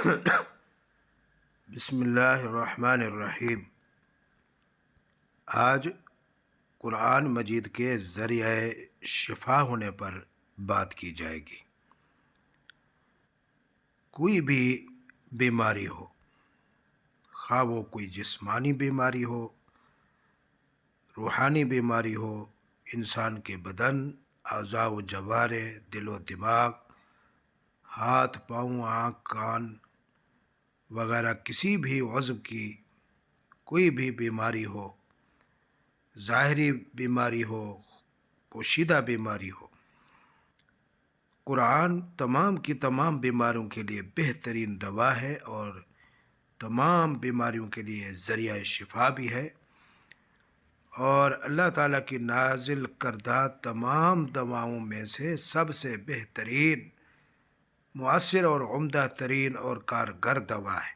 بسم اللہ الرحمن الرحیم۔ آج قرآن مجید کے ذریعہ شفا ہونے پر بات کی جائے گی۔ کوئی بھی بیماری ہو، خواہ وہ کوئی جسمانی بیماری ہو، روحانی بیماری ہو، انسان کے بدن، اعضاء و جوارح، دل و دماغ، ہاتھ، پاؤں، آنکھ، کان وغیرہ کسی بھی عضو کی کوئی بھی بیماری ہو، ظاہری بیماری ہو، پوشیدہ بیماری ہو، قرآن تمام کی تمام بیماریوں کے لیے بہترین دوا ہے اور تمام بیماریوں کے لیے ذریعہ شفا بھی ہے، اور اللہ تعالیٰ کی نازل کردہ تمام دواؤں میں سے سب سے بہترین، مؤثر اور عمدہ ترین اور کارگر دوا ہے۔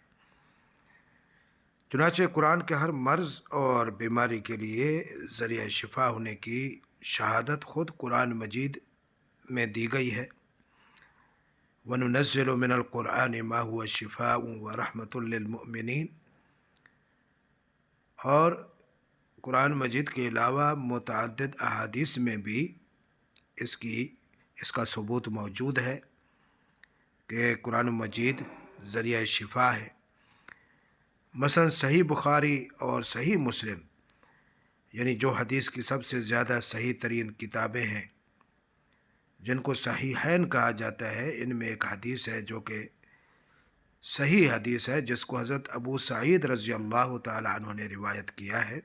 چنانچہ قرآن کے ہر مرض اور بیماری کے لیے ذریعہ شفا ہونے کی شہادت خود قرآن مجید میں دی گئی ہے۔ وَنُنَزِّلُ مِنَ الْقُرْآنِ مَا هُوَ شِفَاءٌ وَرَحْمَةٌ لِّلْمُؤْمِنِينَ، اور قرآن مجید کے علاوہ متعدد احادیث میں بھی اس کا ثبوت موجود ہے کہ قرآن مجید ذریعہ شفا ہے۔ مثلا صحیح بخاری اور صحیح مسلم، یعنی جو حدیث کی سب سے زیادہ صحیح ترین کتابیں ہیں، جن کو صحیحین کہا جاتا ہے، ان میں ایک حدیث ہے جو کہ صحیح حدیث ہے، جس کو حضرت ابو سعید رضی اللہ تعالی عنہ نے روایت کیا ہے،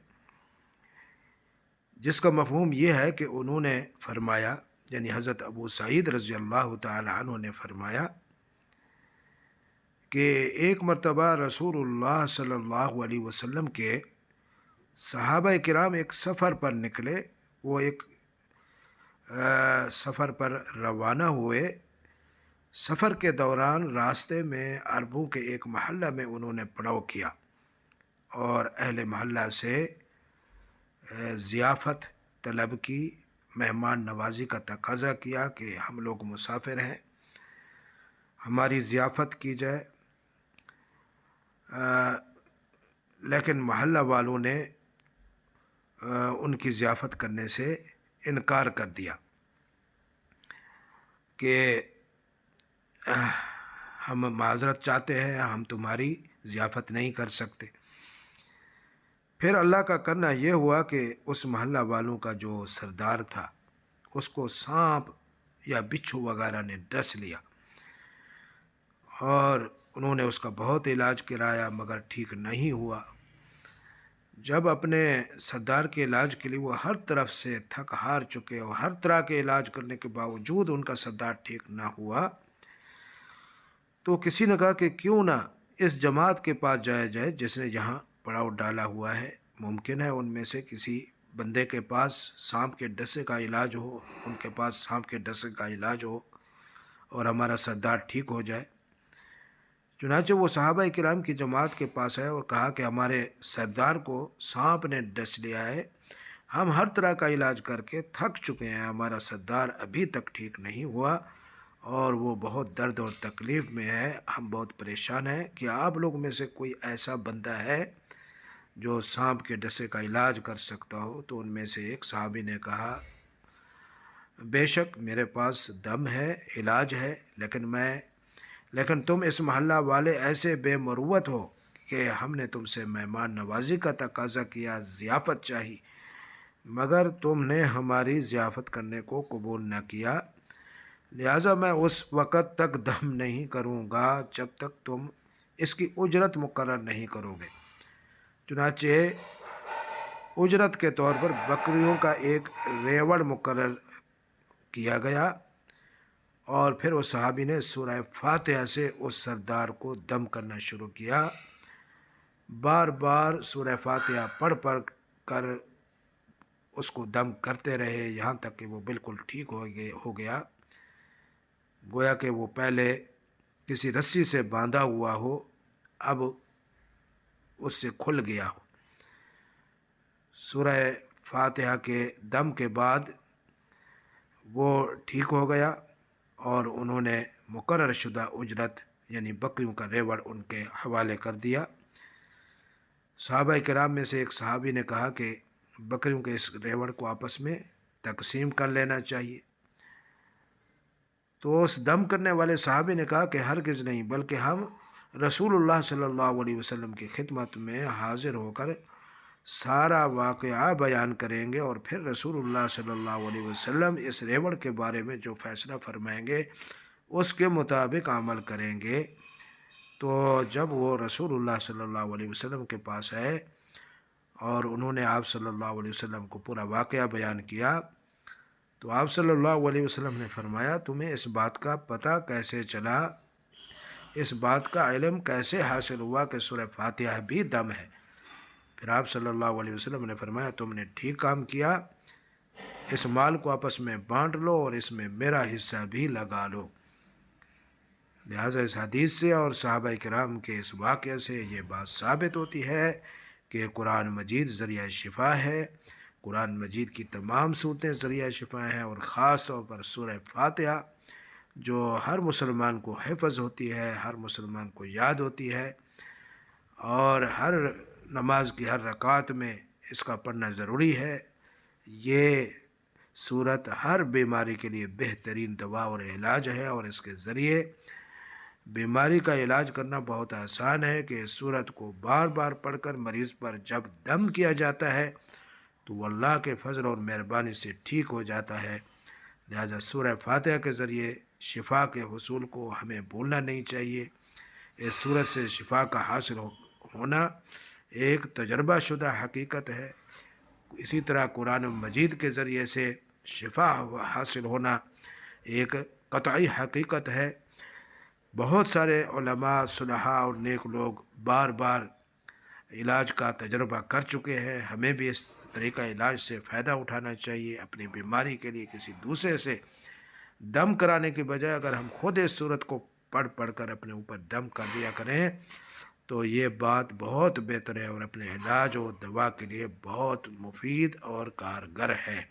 جس کا مفہوم یہ ہے کہ انہوں نے فرمایا، یعنی حضرت ابو سعید رضی اللہ تعالی عنہ نے فرمایا کہ ایک مرتبہ رسول اللہ صلی اللہ علیہ وسلم کے صحابہ کرام ایک سفر پر نکلے۔ وہ ایک سفر پر روانہ ہوئے۔ سفر کے دوران راستے میں عربوں کے ایک محلہ میں انہوں نے پڑاؤ کیا اور اہل محلہ سے ضیافت طلب کی، مہمان نوازی کا تقاضا کیا کہ ہم لوگ مسافر ہیں، ہماری ضیافت کی جائے، لیکن محلہ والوں نے ان کی ضیافت کرنے سے انکار کر دیا کہ ہم معذرت چاہتے ہیں، ہم تمہاری ضیافت نہیں کر سکتے۔ پھر اللہ کا کرنا یہ ہوا کہ اس محلہ والوں کا جو سردار تھا، اس کو سانپ یا بچھو وغیرہ نے ڈس لیا، اور انہوں نے اس کا بہت علاج کرایا مگر ٹھیک نہیں ہوا۔ جب اپنے سردار کے علاج کے لیے وہ ہر طرف سے تھک ہار چکے اور ہر طرح کے علاج کرنے کے باوجود ان کا سردار ٹھیک نہ ہوا، تو کسی نے کہا کہ کیوں نہ اس جماعت کے پاس جایا جائے جس نے یہاں پڑاؤ ڈالا ہوا ہے، ممکن ہے ان میں سے کسی بندے کے پاس سانپ کے ڈسے کا علاج ہو، ان کے پاس سانپ کے ڈسے کا علاج ہو اور ہمارا سردار ٹھیک ہو جائے۔ چنانچہ وہ صحابہ کرام کی جماعت کے پاس آئے اور کہا کہ ہمارے سردار کو سانپ نے ڈس لیا ہے، ہم ہر طرح کا علاج کر کے تھک چکے ہیں، ہمارا سردار ابھی تک ٹھیک نہیں ہوا اور وہ بہت درد اور تکلیف میں ہے، ہم بہت پریشان ہیں، کہ آپ لوگ میں سے کوئی ایسا بندہ ہے جو سانپ کے ڈسے کا علاج کر سکتا ہو؟ تو ان میں سے ایک صحابی نے کہا، بے شک میرے پاس دم ہے، علاج ہے، لیکن تم اس محلہ والے ایسے بے مروت ہو کہ ہم نے تم سے مہمان نوازی کا تقاضا کیا، ضیافت چاہی، مگر تم نے ہماری ضیافت کرنے کو قبول نہ کیا، لہٰذا میں اس وقت تک دم نہیں کروں گا جب تک تم اس کی اجرت مقرر نہیں کرو گے۔ چنانچہ اجرت کے طور پر بکریوں کا ایک ریوڑ مقرر کیا گیا، اور پھر اس صحابی نے سورہ فاتحہ سے اس سردار کو دم کرنا شروع کیا، بار بار سورہ فاتحہ پڑھ کر اس کو دم کرتے رہے یہاں تک کہ وہ بالکل ٹھیک ہو گیا، گویا کہ وہ پہلے کسی رسی سے باندھا ہوا ہو، اب اس سے کھل گیا ہو۔ سورہ فاتحہ کے دم کے بعد وہ ٹھیک ہو گیا اور انہوں نے مقرر شدہ اجرت یعنی بکریوں کا ریوڑ ان کے حوالے کر دیا۔ صحابہ کرام میں سے ایک صحابی نے کہا کہ بکریوں کے اس ریوڑ کو آپس میں تقسیم کر لینا چاہیے۔ تو اس دم کرنے والے صحابی نے کہا کہ ہرگز نہیں، بلکہ ہم رسول اللہ صلی اللہ علیہ وسلم کی خدمت میں حاضر ہو کر سارا واقعہ بیان کریں گے، اور پھر رسول اللہ صلی اللہ علیہ وسلم اس ریوڑ کے بارے میں جو فیصلہ فرمائیں گے اس کے مطابق عمل کریں گے۔ تو جب وہ رسول اللہ صلی اللہ علیہ وسلم کے پاس آئے اور انہوں نے آپ صلی اللہ علیہ وسلم کو پورا واقعہ بیان کیا، تو آپ صلی اللہ علیہ وسلم نے فرمایا تمہیں اس بات کا پتہ کیسے چلا، اس بات کا علم کیسے حاصل ہوا کہ سورہ فاتحہ بھی دم ہے؟ پھر آپ صلی اللہ علیہ وسلم نے فرمایا تم نے ٹھیک کام کیا، اس مال کو آپس میں بانٹ لو اور اس میں میرا حصہ بھی لگا لو۔ لہٰذا اس حدیث سے اور صحابہ کرام کے اس واقعے سے یہ بات ثابت ہوتی ہے کہ قرآن مجید ذریعہ شفا ہے، قرآن مجید کی تمام صورتیں ذریعہ شفا ہیں، اور خاص طور پر سورہ فاتحہ جو ہر مسلمان کو حفظ ہوتی ہے، ہر مسلمان کو یاد ہوتی ہے، اور ہر نماز کی ہر رکعت میں اس کا پڑھنا ضروری ہے۔ یہ صورت ہر بیماری کے لیے بہترین دوا اور علاج ہے، اور اس کے ذریعے بیماری کا علاج کرنا بہت آسان ہے کہ اس صورت کو بار بار پڑھ کر مریض پر جب دم کیا جاتا ہے تو وہ اللہ کے فضل اور مہربانی سے ٹھیک ہو جاتا ہے۔ لہذا سورہ فاتحہ کے ذریعے شفا کے حصول کو ہمیں بھولنا نہیں چاہیے۔ اس صورت سے شفا کا حاصل ہونا ایک تجربہ شدہ حقیقت ہے، اسی طرح قرآن مجید کے ذریعے سے شفا حاصل ہونا ایک قطعی حقیقت ہے۔ بہت سارے علماء، صلحاء اور نیک لوگ بار بار علاج کا تجربہ کر چکے ہیں، ہمیں بھی اس طریقہ علاج سے فائدہ اٹھانا چاہیے۔ اپنی بیماری کے لیے کسی دوسرے سے دم کرانے کی بجائے اگر ہم خود اس صورت کو پڑھ کر اپنے اوپر دم کر دیا کریں تو یہ بات بہت بہتر ہے، اور اپنے علاج و دوا کے لیے بہت مفید اور کارگر ہے۔